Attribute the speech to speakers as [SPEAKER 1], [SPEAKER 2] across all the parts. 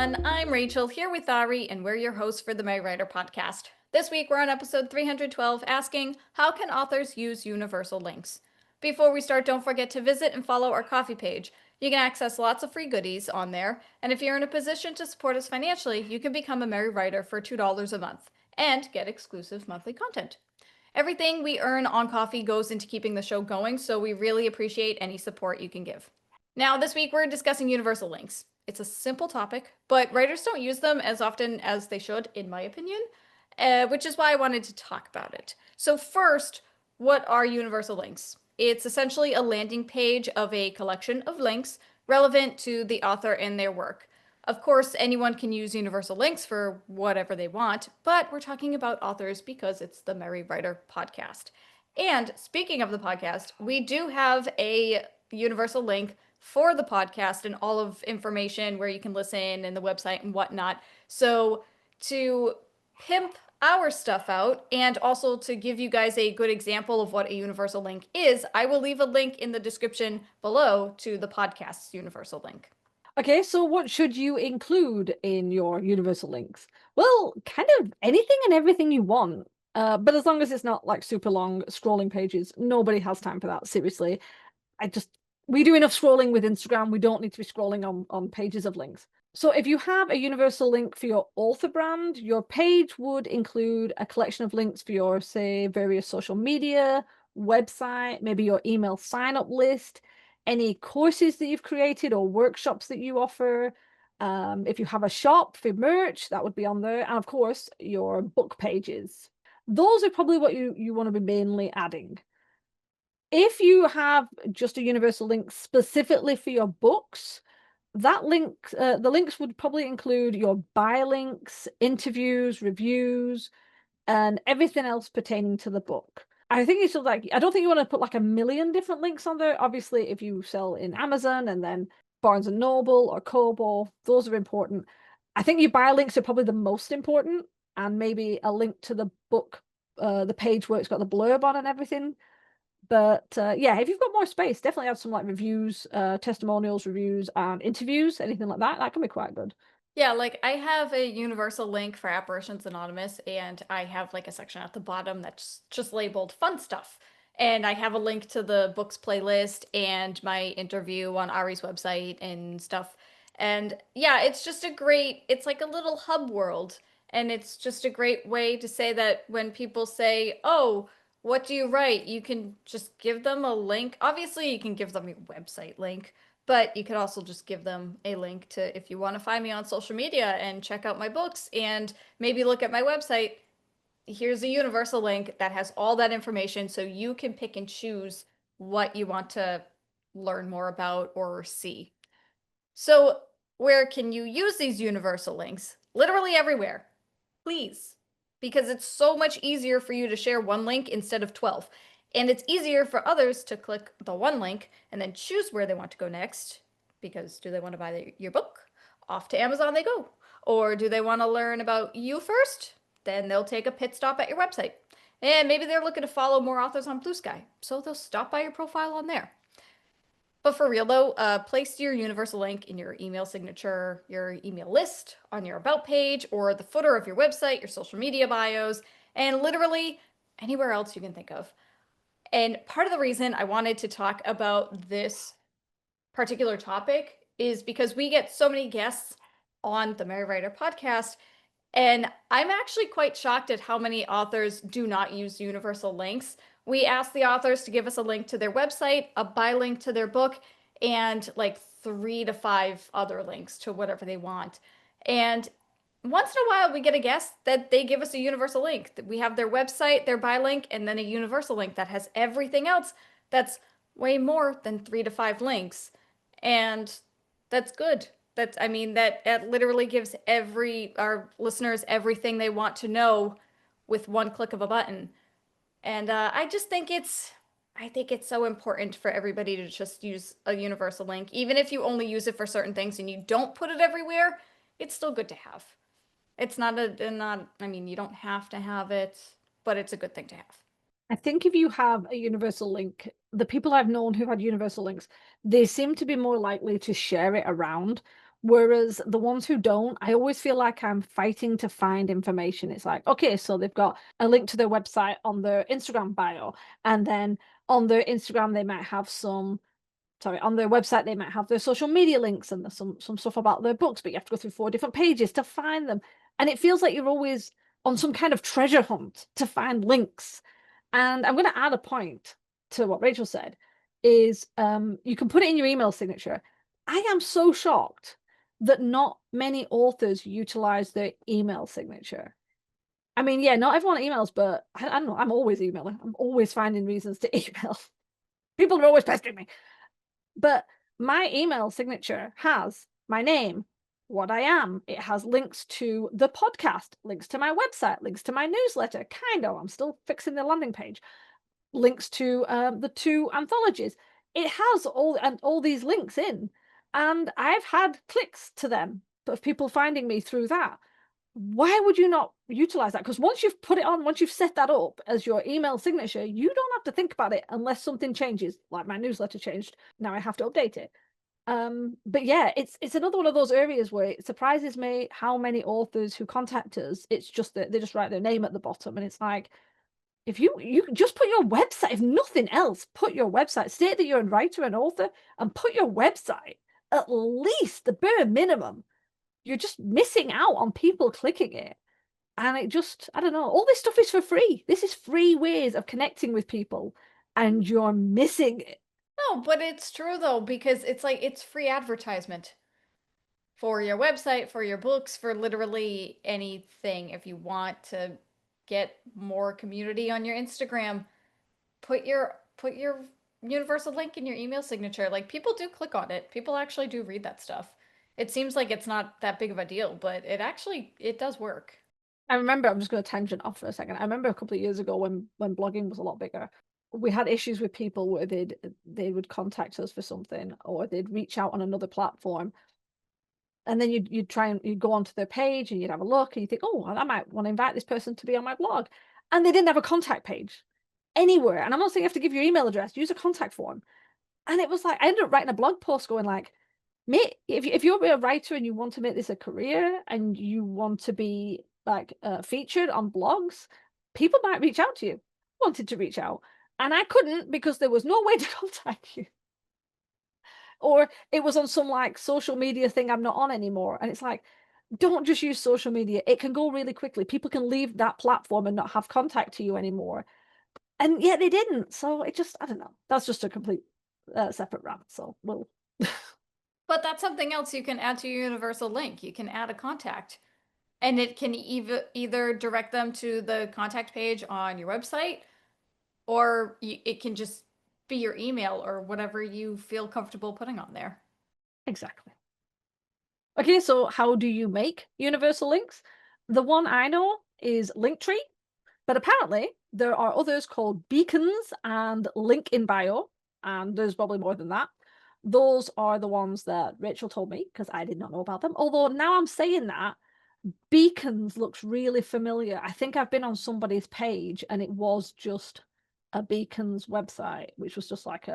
[SPEAKER 1] everyone. I'm Rachel here with Ari, and we're your hosts for the May Writer podcast. This week we're on episode 312 asking, how can authors use universal links? Before we start, don't forget to visit and follow our coffee page. You can access lots of free goodies on there, and if you're in a position to support us financially, you can become a Merry Writer for $2 a month and get exclusive monthly content. Everything we earn on coffee goes into keeping the show going, so we really appreciate any support you can give. Now, this week we're discussing universal links. It's a simple topic, but writers don't use them as often as they should, in my opinion, which is why I wanted to talk about it. So, first, what are universal links? It's essentially a landing page of a collection of links relevant to the author and their work. Of course, anyone can use universal links for whatever they want, but we're talking about authors because it's the Merry Writer podcast. And speaking of the podcast, we do have a universal link for the podcast and all of information where you can listen and the website and whatnot. So to pimp our stuff out and also to give you guys a good example of what a universal link is, I will leave a link in the description below to the podcast's universal link.
[SPEAKER 2] Okay, so what should you include in your universal links? Well, kind of anything and everything you want. But as long as it's not like super long scrolling pages, nobody has time for that, seriously. We do enough scrolling with Instagram. We don't need to be scrolling on pages of links. So if you have a universal link for your author brand, your page would include a collection of links for your, say, various social media, website, maybe your email sign-up list, any courses that you've created or workshops that you offer. If you have a shop for merch, that would be on there. And of course, your book pages. Those are probably what you want to be mainly adding. If you have just a universal link specifically for your books, the links would probably include your buy links, interviews, reviews, and everything else pertaining to the book. I think it's just like, I don't think you want to put like a million different links on there. Obviously, if you sell in Amazon and then Barnes and Noble or Kobo, those are important. I think your buy links are probably the most important, and maybe a link to the book, the page where it's got the blurb on and everything. But yeah, if you've got more space, definitely add some like reviews, testimonials, reviews, and interviews, anything like that. That can be quite good.
[SPEAKER 1] Yeah, like I have a universal link for Apparitions Anonymous, and I have like a section at the bottom that's just labeled fun stuff. And I have a link to the books playlist and my interview on Ari's website and stuff. And yeah, it's like a little hub world. And it's just a great way to say that when people say, oh, what do you write? You can just give them a link. Obviously, you can give them your website link, but you could also just give them a link to if you want to find me on social media and check out my books and maybe look at my website. Here's a universal link that has all that information so you can pick and choose what you want to learn more about or see. So, where can you use these universal links? Literally everywhere. Please. Because it's so much easier for you to share one link instead of 12. And it's easier for others to click the one link and then choose where they want to go next. Because do they want to buy your book? Off to Amazon they go. Or do they want to learn about you first? Then they'll take a pit stop at your website. And maybe they're looking to follow more authors on Blue Sky, so they'll stop by your profile on there. But for real though, place your universal link in your email signature, your email list, on your about page, or the footer of your website, your social media bios, and literally anywhere else you can think of. And part of the reason I wanted to talk about this particular topic is because we get so many guests on the Merry Writer podcast, and I'm actually quite shocked at how many authors do not use universal links. We ask the authors to give us a link to their website, a buy link to their book, and like 3 to 5 other links to whatever they want. And once in a while, we get a guest that they give us a universal link. We have their website, their buy link, and then a universal link that has everything else that's way more than 3 to 5 links. And that's good. I mean, that literally gives our listeners everything they want to know with one click of a button. And I think it's so important for everybody to just use a universal link. Even if you only use it for certain things and you don't put it everywhere, it's still good to have. It's I mean, you don't have to have it, but it's a good thing to have.
[SPEAKER 2] I think if you have a universal link, the people I've known who've had universal links, they seem to be more likely to share it around. Whereas the ones who don't, I always feel like I'm fighting to find information. It's like, okay, so they've got a link to their website on their Instagram bio, and then on their Instagram they might have some, sorry, on their website they might have their social media links and there's some stuff about their books, but you have to go through 4 different pages to find them. And it feels like you're always on some kind of treasure hunt to find links. And I'm going to add a point to what Rachel said is you can put it in your email signature. I am so shocked that not many authors utilize their email signature. I mean, yeah, not everyone emails, but I don't know. I'm always emailing. I'm always finding reasons to email. People are always pestering me. But my email signature has my name, what I am. It has links to the podcast, links to my website, links to my newsletter. Kind of. I'm still fixing the landing page. Links to the 2 anthologies. It has all these links in, and I've had clicks to them of people finding me through that. Why would you not utilize that? Because once you've put it on, once you've set that up as your email signature, you don't have to think about it unless something changes, like my newsletter changed. Now I have to update it. But yeah, it's another one of those areas where it surprises me how many authors who contact us, it's just that they just write their name at the bottom, and it's like, if you just put your website, if nothing else, put your website, state that you're a writer and author, and put your website at least the bare minimum. You're just missing out on people clicking it. And it just, I don't know, all this stuff is for free. This is free ways of connecting with people, and you're missing it.
[SPEAKER 1] No, but it's true though, because it's like it's free advertisement for your website, for your books, for literally anything. If you want to get more community on your Instagram, put your universal link in your email signature. Like people do click on it. People actually do read that stuff. It seems like it's not that big of a deal, but it does work.
[SPEAKER 2] I remember, I'm just going to tangent off for a second. I remember a couple of years ago when blogging was a lot bigger, we had issues with people where they would contact us for something, or they'd reach out on another platform, and then you'd try and you'd go onto their page and you'd have a look and you think, oh, I might want to invite this person to be on my blog, and they didn't have a contact page anywhere. And I'm not saying you have to give your email address, use a contact form. And it was like I ended up writing a blog post going like, mate, if you're a writer and you want to make this a career and you want to be like featured on blogs, people might reach out to you. I wanted to reach out, and I couldn't because there was no way to contact you, or it was on some like social media thing I'm not on anymore. And it's like, don't just use social media. It can go really quickly. People can leave that platform and not have contact to you anymore. And yet they didn't. So it just, I don't know. That's just a complete separate rant. So we'll.
[SPEAKER 1] But that's something else you can add to your universal link. You can add a contact, and it can either direct them to the contact page on your website, or it can just be your email or whatever you feel comfortable putting on there.
[SPEAKER 2] Exactly. Okay, so how do you make universal links? The one I know is Linktree, but apparently there are others called beacons and link in bio, and there's probably more than that. Those are the ones that Rachel told me because I did not know about them. Although now I'm saying that, beacons looks really familiar. I think I've been on somebody's page and it was just a beacons website, which was just like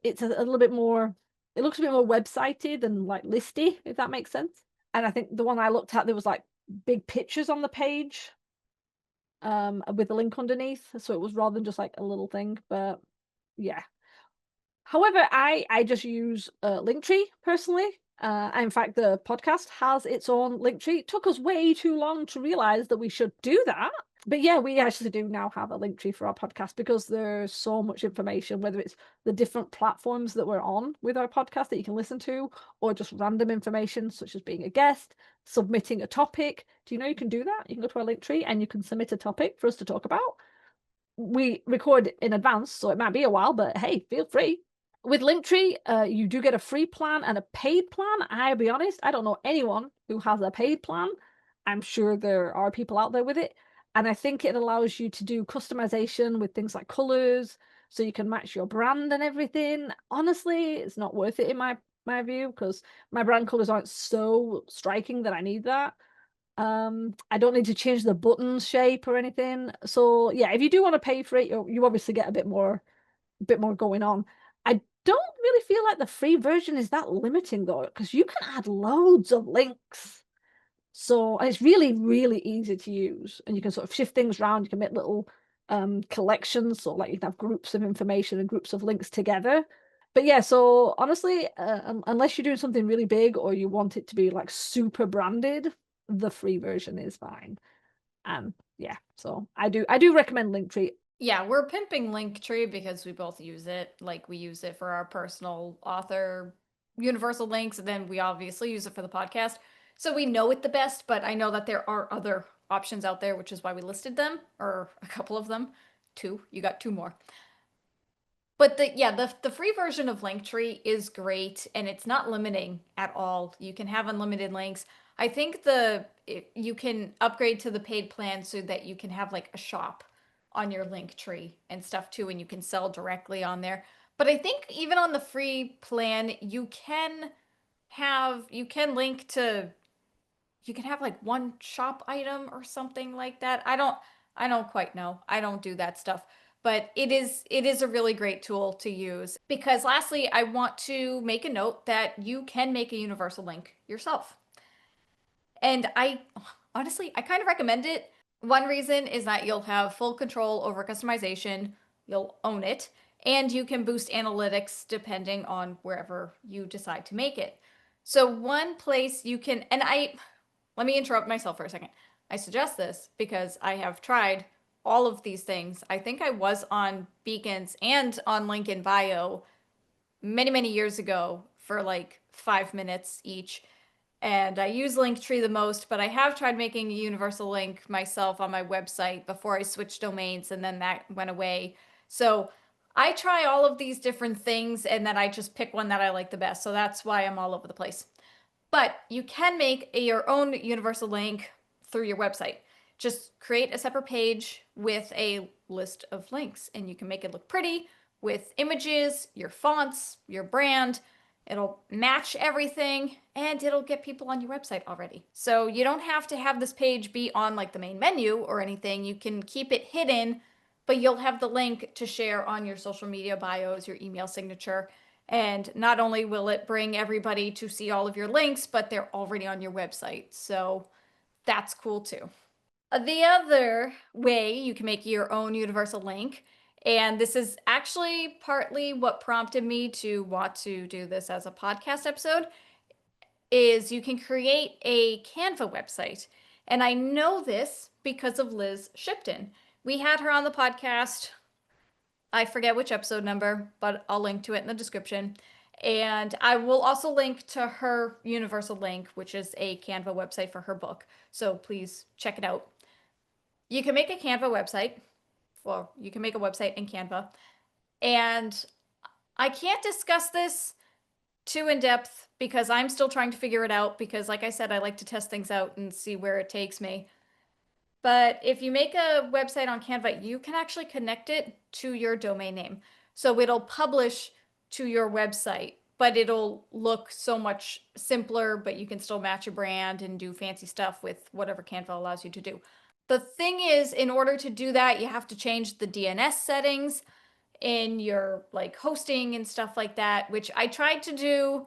[SPEAKER 2] it's a little bit more, it looks a bit more websitey than like listy, if that makes sense. And I think the one I looked at, there was like big pictures on the page with a link underneath. So it was rather than just like a little thing, but yeah. However, I just use Linktree personally. In fact, the podcast has its own Linktree. It took us way too long to realize that we should do that. But yeah, we actually do now have a Linktree for our podcast because there's so much information, whether it's the different platforms that we're on with our podcast that you can listen to, or just random information such as being a guest, submitting a topic. Do you know you can do that? You can go to our Linktree and you can submit a topic for us to talk about. We record in advance, so it might be a while, but hey, feel free. With Linktree, you do get a free plan and a paid plan. I'll be honest, I don't know anyone who has a paid plan. I'm sure there are people out there with it. And I think it allows you to do customization with things like colors, so you can match your brand and everything. Honestly, it's not worth it in my view, because my brand colors aren't so striking that I need that. I don't need to change the button shape or anything. So yeah, if you do want to pay for it, you obviously get a bit more going on. I don't really feel like the free version is that limiting though, because you can add loads of links. So, and it's really, really easy to use. And you can sort of shift things around. You can make little collections. So like you can have groups of information and groups of links together. But yeah, so honestly, unless you're doing something really big or you want it to be like super branded, the free version is fine. Yeah, so I do recommend Linktree.
[SPEAKER 1] Yeah, we're pimping Linktree because we both use it. Like we use it for our personal author universal links, and then we obviously use it for the podcast. So we know it the best, but I know that there are other options out there, which is why we listed them, or a couple of them. Two. You got two more. But the free version of Linktree is great and it's not limiting at all. You can have unlimited links. I think you can upgrade to the paid plan so that you can have like a shop on your Linktree and stuff too, and you can sell directly on there. But I think even on the free plan, you can link to you can have like one shop item or something like that. I don't quite know. I don't do that stuff. But it is a really great tool to use because lastly, I want to make a note that you can make a universal link yourself. And I honestly, I kind of recommend it. One reason is that you'll have full control over customization, you'll own it, and you can boost analytics depending on wherever you decide to make it. So one place you can, and I let me interrupt myself for a second. I suggest this because I have tried all of these things. I think I was on Beacons and on Link in Bio many, many years ago for like 5 minutes each. And I use Linktree the most, but I have tried making a universal link myself on my website before I switched domains, and then that went away. So I try all of these different things, and then I just pick one that I like the best. So that's why I'm all over the place. But you can make your own universal link through your website. Just create a separate page with a list of links, and you can make it look pretty with images, your fonts, your brand. It'll match everything and it'll get people on your website already. So you don't have to have this page be on like the main menu or anything. You can keep it hidden, but you'll have the link to share on your social media bios, your email signature, and not only will it bring everybody to see all of your links, but they're already on your website. So that's cool too. The other way you can make your own universal link, and this is actually partly what prompted me to want to do this as a podcast episode, is you can create a Canva website. And I know this because of Liz Shipton. We had her on the podcast. I forget which episode number, but I'll link to it in the description. And I will also link to her universal link, which is a Canva website for her book. So please check it out. You can make a Canva website. Well, you can make a website in Canva. And I can't discuss this too in depth because I'm still trying to figure it out because like I said, I like to test things out and see where it takes me. But if you make a website on Canva, you can actually connect it to your domain name. So it'll publish to your website, but it'll look so much simpler, but you can still match your brand and do fancy stuff with whatever Canva allows you to do. The thing is, in order to do that, you have to change the DNS settings in your like hosting and stuff like that, which I tried to do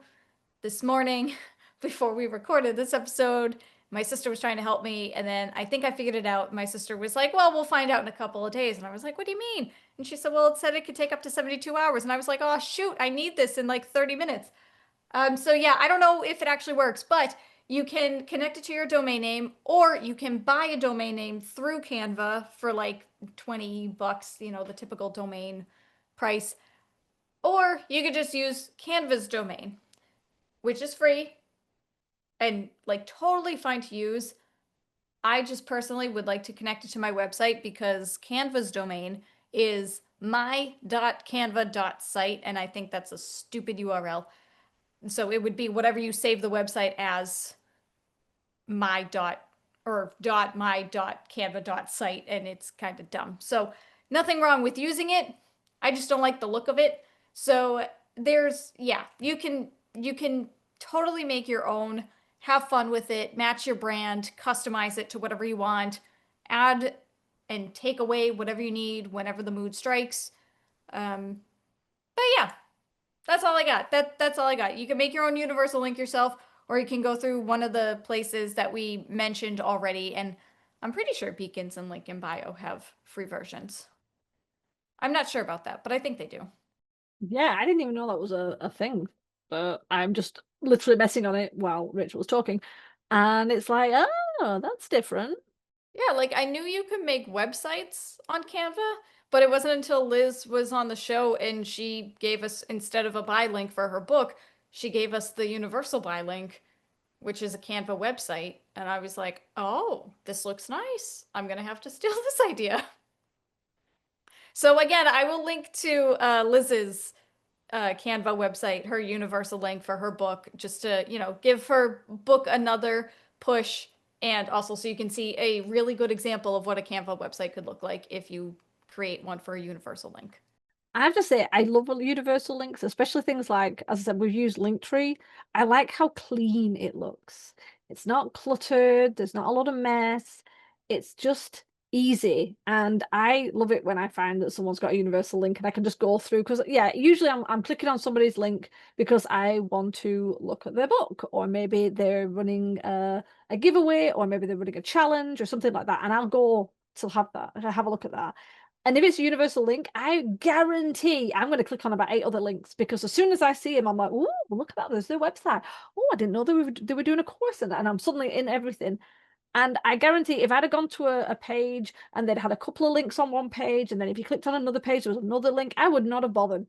[SPEAKER 1] this morning before we recorded this episode. My sister was trying to help me, and then I think I figured it out. My sister was like, "Well, we'll find out in a couple of days." And I was like, "What do you mean?" And she said, "Well, it said it could take up to 72 hours." And I was like, "Oh, shoot, I need this in like 30 minutes." So yeah, I don't know if it actually works, but you can connect it to your domain name, or you can buy a domain name through Canva for like 20 bucks, the typical domain price. Or you could just use Canva's domain, which is free and like totally fine to use. I just personally would like to connect it to my website because Canva's domain is my.canva.site, and I think that's a stupid URL. So it would be whatever you save the website as my dot or dot my dot canva dot site, and it's kind of dumb. So nothing wrong with using it. I just don't like the look of it. So you can totally make your own, have fun with it, match your brand, customize it to whatever you want, add and take away whatever you need whenever the mood strikes. But yeah, That's all I got. That's all I got. You can make your own universal link yourself, or you can go through one of the places that we mentioned already, and I'm pretty sure Beacons and Link in Bio have free versions. I'm not sure about that, but I think they do.
[SPEAKER 2] Yeah, I didn't even know that was a thing. But I'm just literally messing on it while Rachel was talking. And it's like, oh, that's different.
[SPEAKER 1] Yeah, like I knew you could make websites on Canva, but it wasn't until Liz was on the show and she gave us, instead of a buy link for her book, she gave us the universal buy link, which is a Canva website. And I was like, oh, this looks nice. I'm gonna have to steal this idea. So again, I will link to Liz's Canva website, her universal link for her book, just to, give her book another push. And also so you can see a really good example of what a Canva website could look like if you create one for a universal link.
[SPEAKER 2] I have to say, I love universal links, especially things like, as I said, we've used Linktree. I like how clean it looks. It's not cluttered, there's not a lot of mess. It's just easy. And I love it when I find that someone's got a universal link and I can just go through because yeah, usually I'm clicking on somebody's link because I want to look at their book, or maybe they're running a giveaway, or maybe they're running a challenge or something like that. And I'll go to have a look at that. And if it's a universal link, I guarantee I'm going to click on about 8 other links because as soon as I see them, I'm like, "Ooh, look at that! There's their website. Oh, I didn't know they were doing a course in that." And I'm suddenly in everything. And I guarantee if I'd have gone to a page and they'd had a couple of links on one page, and then if you clicked on another page, there was another link, I would not have bothered.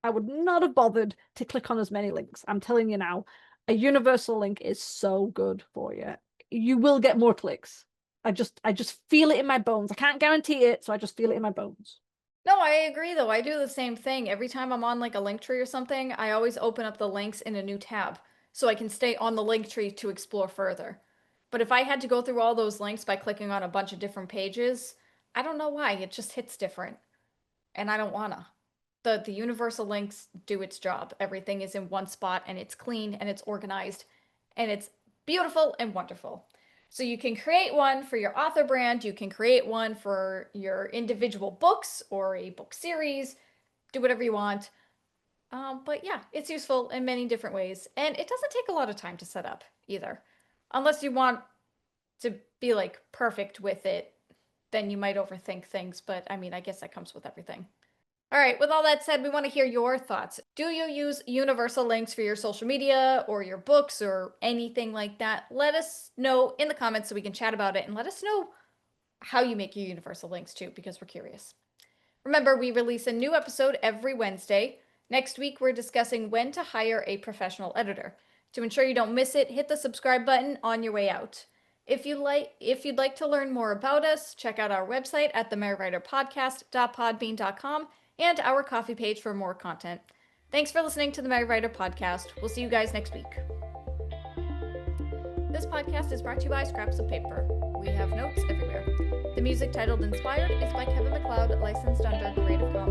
[SPEAKER 2] I would not have bothered to click on as many links. I'm telling you now, a universal link is so good for you. You will get more clicks. I just feel it in my bones. I can't guarantee it, so I just feel it in my bones.
[SPEAKER 1] No, I agree though. I do the same thing. Every time I'm on like a link tree or something, I always open up the links in a new tab so I can stay on the link tree to explore further. But if I had to go through all those links by clicking on a bunch of different pages, I don't know why. It just hits different. And I don't wanna. The universal links do its job. Everything is in one spot and it's clean and it's organized and it's beautiful and wonderful. So you can create one for your author brand, you can create one for your individual books or a book series, do whatever you want. But yeah, it's useful in many different ways, and it doesn't take a lot of time to set up either. Unless you want to be like perfect with it, then you might overthink things, but I mean, I guess that comes with everything. All right, with all that said, we want to hear your thoughts. Do you use universal links for your social media or your books or anything like that? Let us know in the comments so we can chat about it, and let us know how you make your universal links too, because we're curious. Remember, we release a new episode every Wednesday. Next week, we're discussing when to hire a professional editor. To ensure you don't miss it, hit the subscribe button on your way out. If you'd like to learn more about us, check out our website at themerrywriterpodcast.podbean.com and our coffee page for more content. Thanks for listening to the Merry Writer Podcast. We'll see you guys next week. This podcast is brought to you by Scraps of Paper. We have notes everywhere. The music titled Inspired is by Kevin MacLeod, licensed under Creative Commons.